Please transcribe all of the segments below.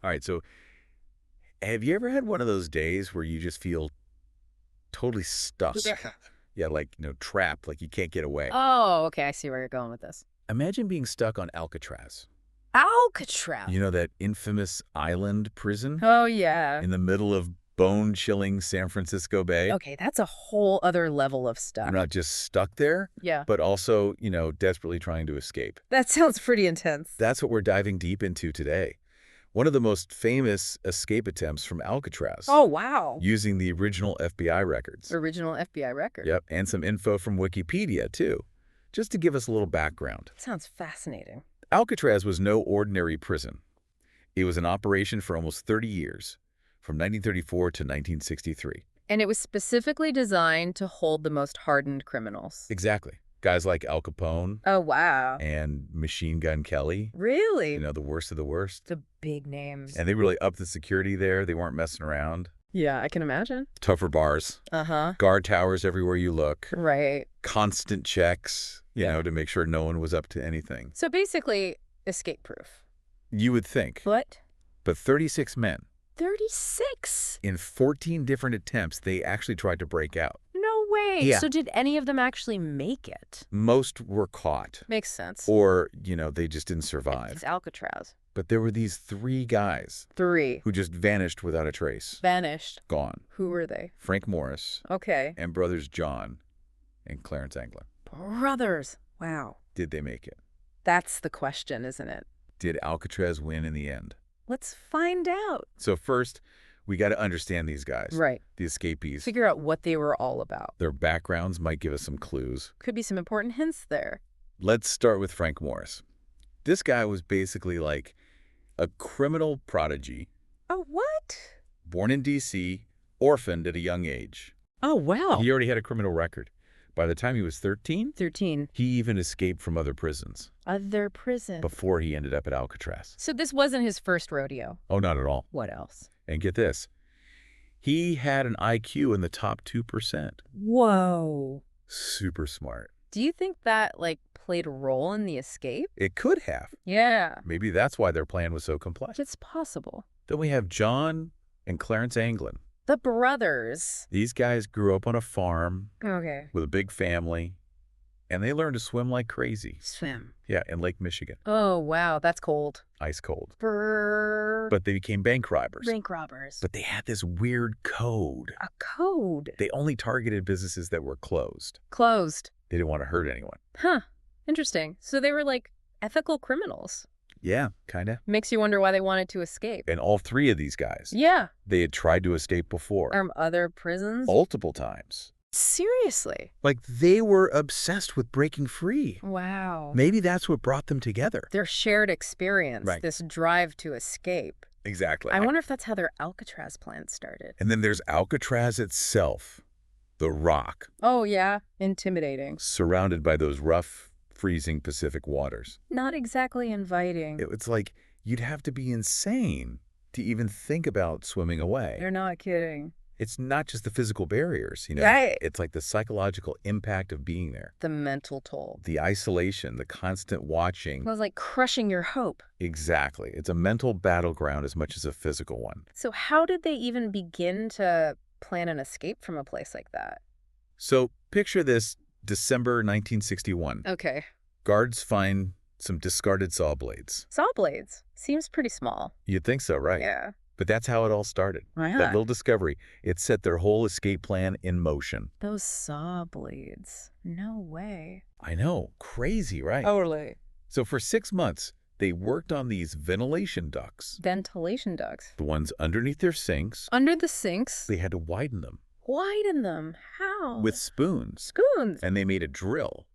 All right, so have you ever had one of those days where you just feel totally stuck? Yeah, like, trapped, like you can't get away. Oh, okay. I see where you're going with this. Imagine being stuck on Alcatraz. Alcatraz. You know that infamous island prison Oh, yeah. in the middle of bone-chilling San Francisco Bay? Okay, that's a whole other level of You're stuck. not just stuck there, Yeah. but also, desperately trying to escape. That sounds pretty intense. That's what we're diving deep into today. One of the most famous escape attempts from Alcatraz, Oh, wow. using the original FBI records. Original FBI record. Yep, and some info from Wikipedia, too, just to give us a little background. Sounds fascinating. Alcatraz was no ordinary prison. It was in operation for almost 30 years, from 1934 to 1963. And it was specifically designed to hold the most hardened criminals. Exactly. Guys like Al Capone Oh, wow. and Machine Gun Kelly, Really? the worst of the worst. The big names. And they really upped the security there. They weren't messing around. Yeah, I can imagine. Tougher bars, Uh-huh. guard towers everywhere you look, Right. constant checks, to make sure no one was up to anything. So basically, escape-proof. You would think. But But 36 men, 36? in 14 different attempts, they actually tried to break out. No way. Yeah. So did any of them actually make it? Most were caught, Makes sense. or, they just didn't survive. It's Alcatraz. But there were these 3 guys 3. who just vanished without a trace. Vanished. Gone. Who were they? Frank Morris Okay. and brothers John and Clarence Anglin. Brothers. Wow. Did they make it? That's the question, isn't it? Did Alcatraz win in the end? Let's find out. So first, we got to understand these guys, Right. the escapees. Figure out what they were all about. Their backgrounds might give us some clues. Could be some important hints there. Let's start with Frank Morris. This guy was basically like a criminal prodigy, Oh, what? born in D.C., orphaned at a young age. Oh, wow. He already had a criminal record. By the time he was 13, 13. he even escaped from other prisons Other prison. before he ended up at Alcatraz. So this wasn't his first rodeo. Oh, not at all. What else? And get this. He had an IQ in the top 2%. Whoa. Super smart. Do you think that, played a role in the escape? It could have. Yeah. Maybe that's why their plan was so complex. It's possible. Then we have John and Clarence Anglin. The brothers. These guys grew up on a farm Okay. with a big family, and they learned to swim like crazy. Swim. Yeah, in Lake Michigan. Oh, wow. That's cold. Ice cold. Brrr. But they became bank robbers. Bank robbers. But they had this weird code. A code. They only targeted businesses that were closed. Closed. They didn't want to hurt anyone. Huh. Interesting. So they were ethical criminals. Yeah, kind of. Makes you wonder why they wanted to escape. And all 3 of these guys, Yeah. they had tried to escape before. From other prisons? Multiple times. Seriously? Like, they were obsessed with breaking free. Wow. Maybe that's what brought them together. Their shared experience, Right. this drive to escape. Exactly. I wonder if that's how their Alcatraz plan started. And then there's Alcatraz itself, the rock, Oh, yeah. Intimidating. surrounded by those rough, freezing Pacific waters. Not exactly inviting. It's like you'd have to be insane to even think about swimming away. You're not kidding. It's not just the physical barriers, Right. It's like the psychological impact of being there. The mental toll. The isolation, the constant watching. It was like crushing your hope. Exactly. It's a mental battleground as much as a physical one. So how did they even begin to plan an escape from a place like that? So picture this December 1961. Okay. Guards find some discarded saw blades. Saw blades. Seems pretty small. You'd think so, right? Yeah. But that's how it all started. Yeah. That little discovery, it set their whole escape plan in motion. Those saw blades. No way. I know. Crazy, right? Totally. So for 6 months, they worked on these ventilation ducts. Ventilation ducts. The ones underneath their sinks. Under the sinks. They had to widen them Widen them. How? with spoons. spoons. And they made a drill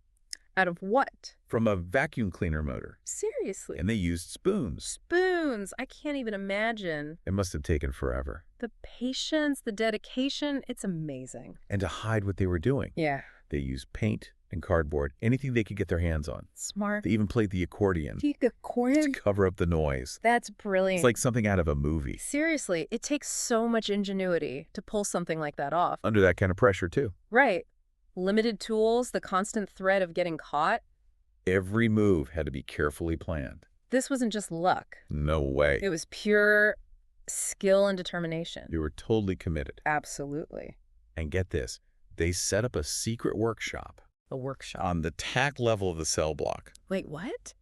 Out of what? from a vacuum cleaner motor. Seriously. And they used spoons. Spoons. I can't even imagine. It must have taken forever. The patience, the dedication. It's amazing. And to hide what they were doing, Yeah. they used paint and cardboard, anything they could get their hands on. Smart. They even played the accordion Do you get to corn? cover up the noise. That's brilliant. It's like something out of a movie. Seriously, it takes so much ingenuity to pull something like that off. Under that kind of pressure, too. Right. Limited tools, the constant threat of getting caught. Every move had to be carefully planned. This wasn't just luck. No way. It was pure skill and determination. You were totally committed. Absolutely. And get this, they set up a secret workshop A workshop. on the tack level of the cell block. Wait, what?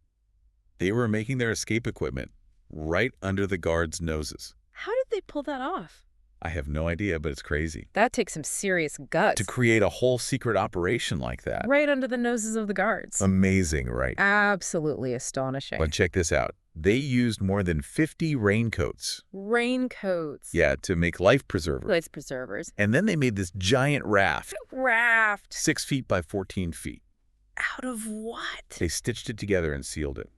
They were making their escape equipment right under the guards' noses. How did they pull that off? I have no idea, but it's crazy. That takes some serious guts. To create a whole secret operation like that. Right under the noses of the guards. Amazing, right? Absolutely astonishing. But check this out. They used more than 50 raincoats. Raincoats. Yeah, to make life preservers. Life preservers. And then they made this giant raft. Raft. 6 feet by 14 feet. Out of what? They stitched it together and sealed it.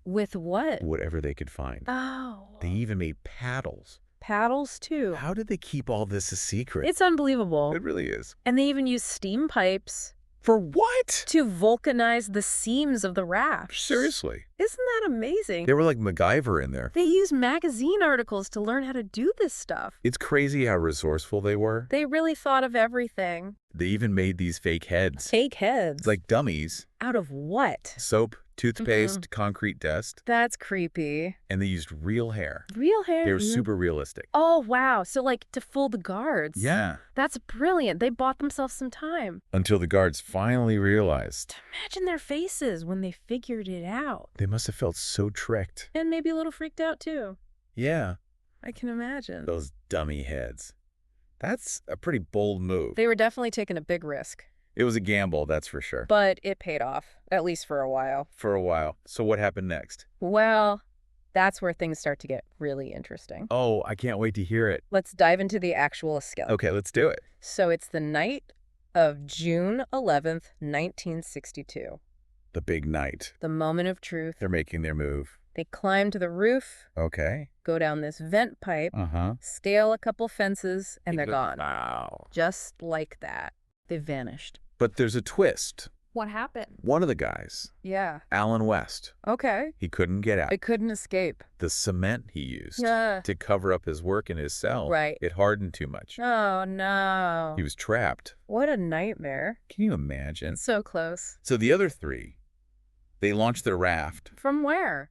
With what? Whatever they could find. Oh. They even made paddles. Paddles, too. How did they keep all this a secret? It's unbelievable. It really is. And they even use steam pipes For what? to vulcanize the seams of the raft. Seriously. Isn't that amazing? They were like MacGyver in there. They use magazine articles to learn how to do this stuff. It's crazy how resourceful they were. They really thought of everything. They even made these fake heads. Fake heads. Like dummies. Out of what? Soap, toothpaste, concrete dust. That's creepy. And they used real hair. Real hair? They were super realistic. Oh, wow. So, like, to fool the guards. Yeah. That's brilliant. They bought themselves some time. Until the guards finally realized. Imagine their faces when they figured it out. They must have felt so tricked. And maybe a little freaked out, too. Yeah. I can imagine. Those dummy heads. That's a pretty bold move. They were definitely taking a big risk. It was a gamble, that's for sure. But it paid off, at least for a while. For a while. So what happened next? Well, that's where things start to get really interesting. Oh, I can't wait to hear it. Let's dive into the actual escape. Okay, let's do it. So it's the night of June 11th, 1962. The big night. The moment of truth. They're making their move. They climb to the roof, Okay. go down this vent pipe, Uh-huh. scale a couple fences, and they're gone. Wow. Just like that. They vanished. But there's a twist. What happened? One of the guys, Yeah. Alan West, Okay. he couldn't get out. I couldn't escape. The cement he used Yeah. to cover up his work in his cell, Right. it hardened too much. Oh, no. He was trapped. What a nightmare. Can you imagine? So close. So the other three, they launched their raft, From where?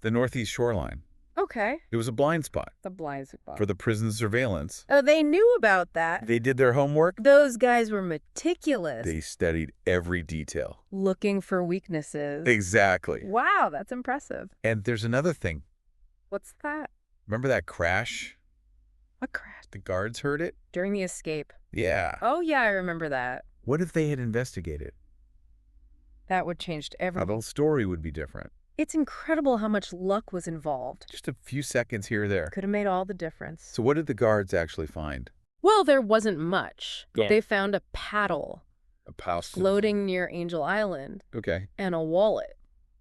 the northeast shoreline. Okay. It was a blind spot The blind spot. for the prison surveillance. Oh, they knew about that. They did their homework. Those guys were meticulous. They studied every detail. Looking for weaknesses. Exactly. Wow, that's impressive. And there's another thing. What's that? Remember that crash? What crash? The guards heard it? During the escape. Yeah. Oh, yeah, I remember that. What if they had investigated? That would change How everything. the whole story would be different. It's incredible how much luck was involved. Just a few seconds here or there. Could have made all the difference. So what did the guards actually find? Well, there wasn't much. Yeah. They found a paddle A house. floating near Angel Island Okay. and a wallet.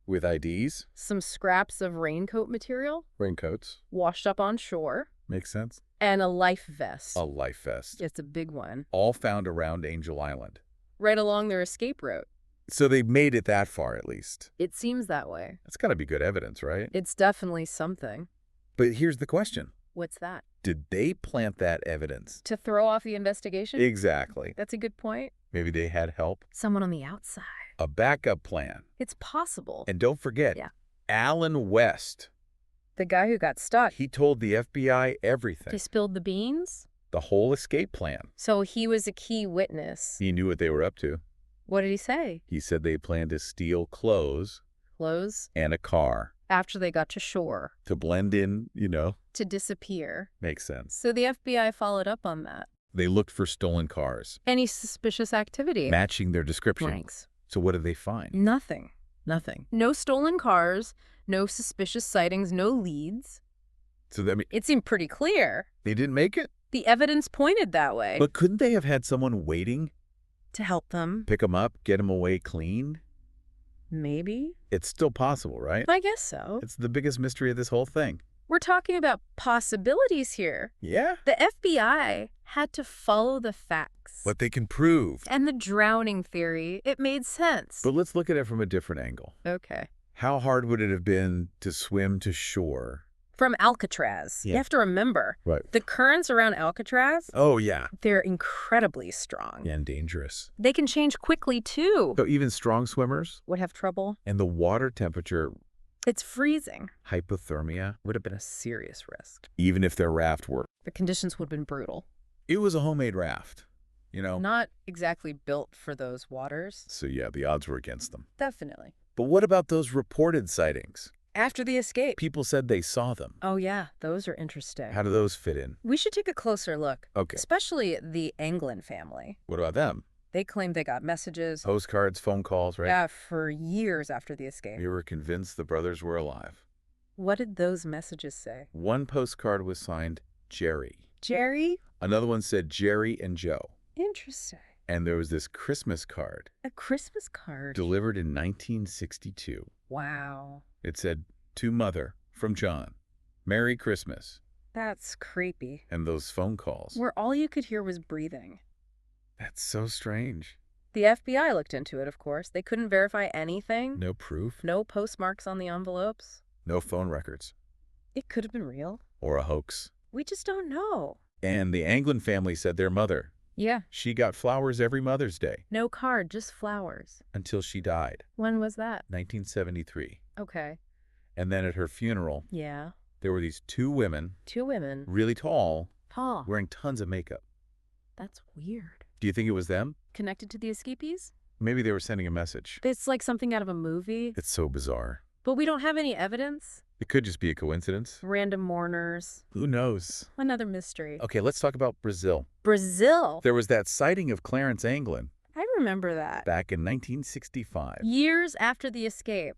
With IDs? Some scraps of raincoat material Raincoats? washed up on shore, Makes sense. and a life vest. A life vest. It's a big one. All found around Angel Island. Right along their escape route. So they made it that far at least. It seems that way. That's got to be good evidence, right? It's definitely something. But here's the question. What's that? Did they plant that evidence? To throw off the investigation? Exactly. That's a good point. Maybe they had help. Someone on the outside. A backup plan. It's possible. And don't forget, Yeah. Alan West. The guy who got stuck. He told the FBI everything. He spilled the beans? The whole escape plan. So he was a key witness. He knew what they were up to. What did he say? He said they planned to steal clothes Clothes? and a car After they got to shore. to blend in, To disappear. makes sense. So the FBI followed up on that. They looked for stolen cars, Any suspicious activity? matching their description. Blanks. So what did they find? Nothing. Nothing. No stolen cars, no suspicious sightings, no leads. So that mean It seemed pretty clear. they didn't make it? The evidence pointed that way. But couldn't they have had someone waiting, To help them. pick them up, get them away clean? Maybe? It's still possible, right? I guess so. It's the biggest mystery of this whole thing. We're talking about possibilities here. Yeah? The FBI had to follow the facts. What they can prove. And the drowning theory, it made sense. But let's look at it from a different angle. Okay. How hard would it have been to swim to shore? From Alcatraz. Yeah. You have to remember, Right. the currents around Alcatraz, Oh, yeah. they're incredibly strong. And dangerous. They can change quickly, too. So even strong swimmers Would have trouble. and the water temperature, It's freezing. Hypothermia, Would have been a serious risk. even if their raft worked. The conditions would have been brutal. It was a homemade raft, Not exactly built for those waters. So yeah, the odds were against them. Definitely. But what about those reported sightings? After the escape. People said they saw them. Oh, yeah. Those are interesting. How do those fit in? We should take a closer look. Okay. Especially the Anglin family. What about them? They claimed they got messages. Postcards, phone calls, right? Yeah, for years after the escape. They were convinced the brothers were alive. What did those messages say? One postcard was signed Jerry. Jerry? Another one said Jerry and Joe. Interesting. And there was this Christmas card A Christmas card? delivered in 1962. Wow. It said, "To Mother, from John. Merry Christmas." That's creepy. And those phone calls. Where all you could hear was breathing. That's so strange. The FBI looked into it, of course. They couldn't verify anything. No proof, No postmarks on the envelopes. no phone records, It could have been real. or a hoax. We just don't know. And the Anglin family said their mother, Yeah. she got flowers every Mother's Day No card, just flowers. until she died, When was that? 1973. Okay. And then at her funeral, Yeah. there were these two women, Two women. really tall, Tall. wearing tons of makeup. That's weird. Do you think it was them? Connected to the escapees? Maybe they were sending a message. It's like something out of a movie. It's so bizarre. But we don't have any evidence. It could just be a coincidence. Random mourners. Who knows? Another mystery. Okay, let's talk about Brazil. Brazil. There was that sighting of Clarence Anglin I remember that. back in 1965. Years after the escape.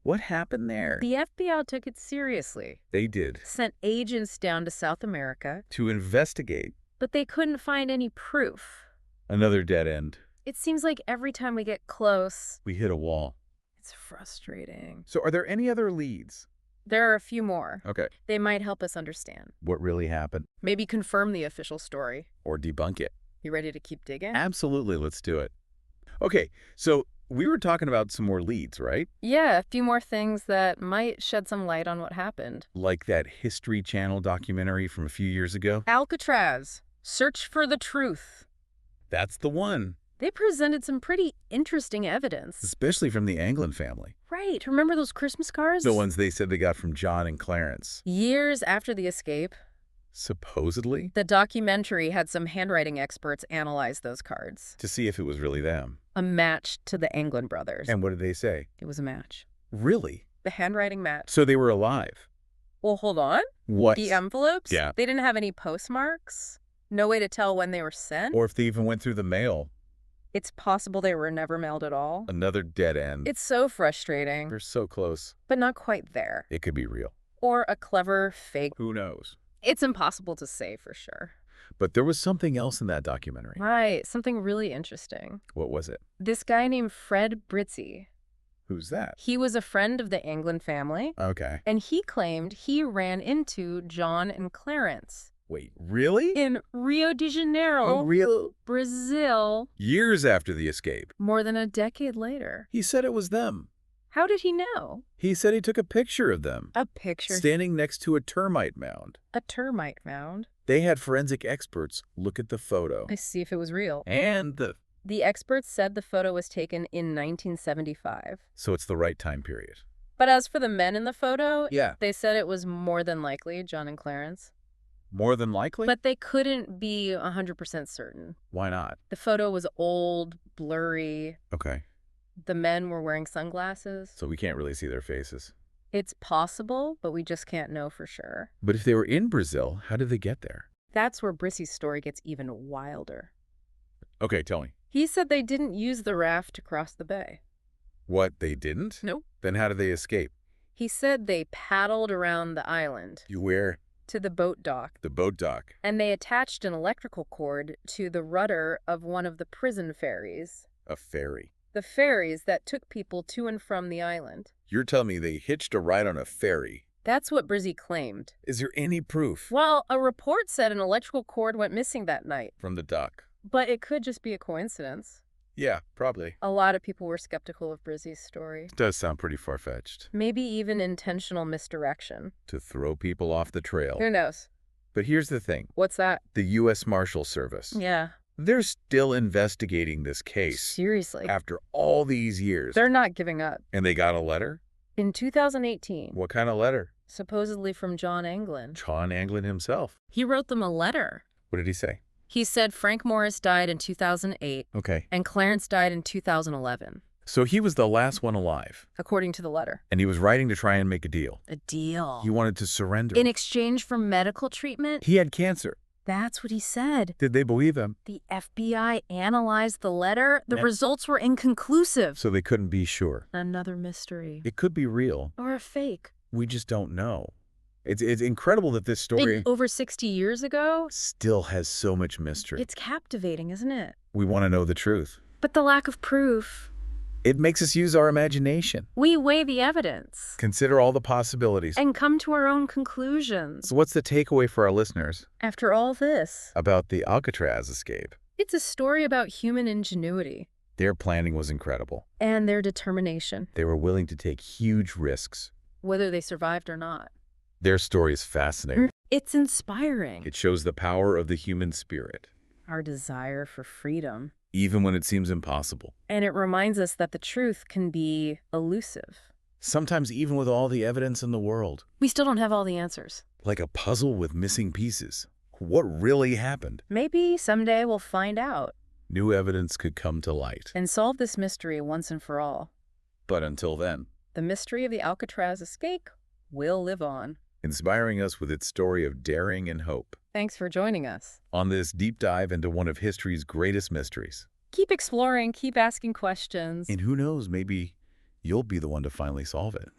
What happened there? The FBI took it seriously. They did. Sent agents down to South America, To investigate. but they couldn't find any proof. Another dead end. It seems like every time we get close, We hit a wall. it's frustrating. So are there any other leads? There are a few more. Okay. They might help us understand. What really happened? Maybe confirm the official story. Or debunk it? You ready to keep digging? Absolutely, let's do it. Okay, so we were talking about some more leads, right? Yeah, a few more things that might shed some light on what happened. Like that History Channel documentary from a few years ago? Alcatraz. Search for the truth. That's the one. They presented some pretty interesting evidence. Especially from the Anglin family. Right. Remember those Christmas cards? The ones they said they got from John and Clarence. Years after the escape, Supposedly? the documentary had some handwriting experts analyze those cards. To see if it was really them. A match to the Anglin brothers. And what did they say? It was a match. Really? The handwriting match. So they were alive? Well, hold on. What? The envelopes? Yeah. They didn't have any postmarks. No way to tell when they were sent. Or if they even went through the mail. It's possible they were never mailed at all. Another dead end. It's so frustrating, They're so close. but not quite there. It could be real. Or a clever fake. Who knows? It's impossible to say for sure. But there was something else in that documentary. Right, something really interesting. What was it? This guy named Fred Britzi. Who's that? He was a friend of the Anglin family, Okay. and he claimed he ran into John and Clarence Wait, really? in Rio de Janeiro, Oh, real? Brazil, Years after the escape. more than a decade later. He said it was them. How did he know? He said he took a picture of them. A picture. Standing next to a termite mound. A termite mound. They had forensic experts look at the photo. I see if it was real. And The experts said the photo was taken in 1975. so it's the right time period. But as for the men in the photo, Yeah. they said it was more than likely John and Clarence. More than likely? But they couldn't be 100% certain. Why not? The photo was old, blurry. Okay. The men were wearing sunglasses. So we can't really see their faces. It's possible, but we just can't know for sure. But if they were in Brazil, how did they get there? That's where Brissy's story gets even wilder. Okay, tell me. He said they didn't use the raft to cross the bay. What, they didn't? Nope. Then how did they escape? He said they paddled around the island You where? to the boat dock, The boat dock. and they attached an electrical cord to the rudder of one of the prison ferries. A ferry. The ferries that took people to and from the island. You're telling me they hitched a ride on a ferry. That's what Brizzy claimed. Is there any proof? Well, a report said an electrical cord went missing that night, From the dock. but it could just be a coincidence. Yeah, probably. A lot of people were skeptical of Brizzy's story. It does sound pretty far-fetched. Maybe even intentional misdirection. To throw people off the trail. Who knows? But here's the thing. What's that? The U.S. Marshal Service. Yeah. They're still investigating this case. Seriously. After all these years. They're not giving up. And they got a letter? In 2018, What kind of letter? supposedly from John Anglin. John Anglin himself. He wrote them a letter. What did he say? He said Frank Morris died in 2008 Okay. and Clarence died in 2011, So he was the last one alive, according to the letter. and he was writing to try and make a deal. A deal. He wanted to surrender. In exchange for medical treatment? He had cancer. That's what he said. Did they believe him? The FBI analyzed the letter. The Yeah. results were inconclusive. So they couldn't be sure. Another mystery. It could be real. Or a fake. We just don't know. It's incredible that this story Over 60 years ago? still has so much mystery. It's captivating, isn't it? We want to know the truth. But the lack of proof. It makes us use our imagination. We weigh the evidence. Consider all the possibilities. And come to our own conclusions. So what's the takeaway for our listeners After all this, about the Alcatraz escape? it's a story about human ingenuity. Their planning was incredible. And their determination, They were willing to take huge risks. whether they survived or not. Their story is fascinating. It's inspiring. It shows the power of the human spirit, Our desire for freedom. even when it seems impossible. And it reminds us that the truth can be elusive. Sometimes even with all the evidence in the world. We still don't have all the answers. Like a puzzle with missing pieces. What really happened? Maybe someday we'll find out New evidence could come to light. and solve this mystery once and for all. But until then, The mystery of the Alcatraz escape will live on. inspiring us with its story of daring and hope. Thanks for joining us. On this deep dive into one of history's greatest mysteries. Keep exploring, keep asking questions. And who knows, maybe you'll be the one to finally solve it.